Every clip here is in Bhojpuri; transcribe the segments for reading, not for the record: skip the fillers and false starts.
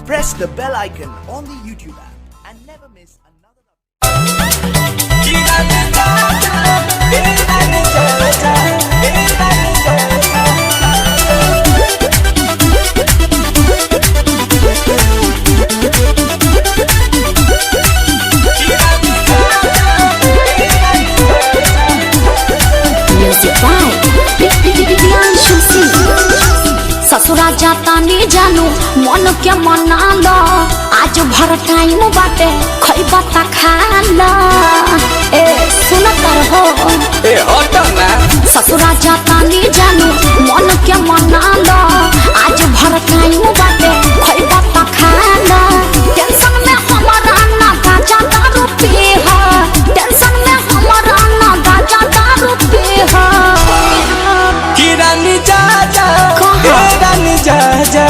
press the bell icon on the YouTube app and never miss another ससुरा जाता नहीं जानू मन के मना लो आज भर टाइम बाटे खइबा ता खा लो ए सुनत रहो ए हट ना ससुरा जाता नहीं जानू मन के मना लो आज भर टाइम बाटे खइबा ता खा लो टेंशन में हमारा ना गाजा दारू पी हो टेंशन में हमारा ना गाजा दारू पी हो कि रानी जा जा रानी जा जा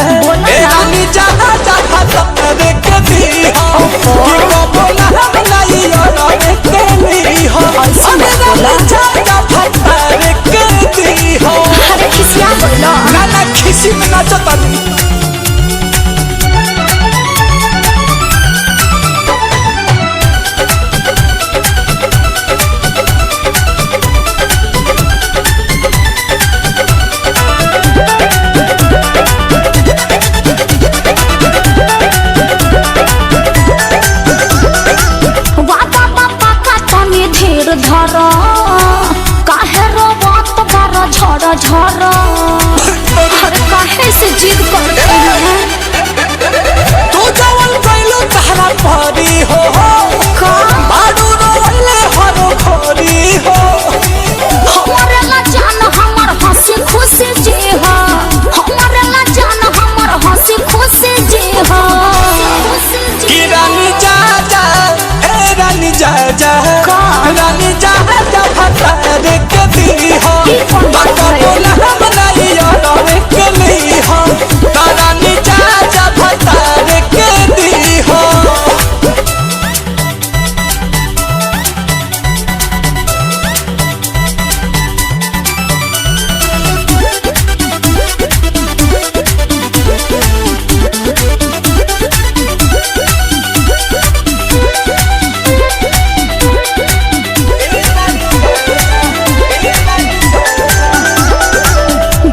रानी जा जा फतर के दी हो कि बोला हम नहीं और के नहीं हो रानी जा जा फतर के दी हो अरे खिसिया बोलो ना ना खिसी में ना चतनी धर काहे रोबत बारा झड़ झड़ अरे काहे से जिद करती है तू जवन कइलो तहरा परी हो का बाडू रोले हरो खोरी हो हमरे ला जान हमर हंसी खुशी जे हो हमरे ला जान हमर हंसी खुशी जे हो कि रानी जा जा ए रानी जा जा रानी जा जा फतर के दी हो बाका बोला हम नहीं और के नहीं हो रानी जा जा फतर के दी हो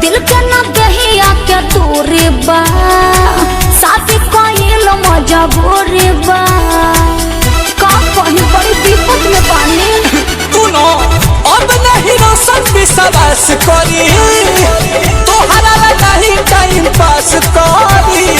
दिल के ना दहिया के दूरी बा शादी कइल मजबूरी बा का कहीं बड़ी विपत में पानी तू नो अब नहीं रोशन विश्वास करी तोहरा नहीं टाइम पास करी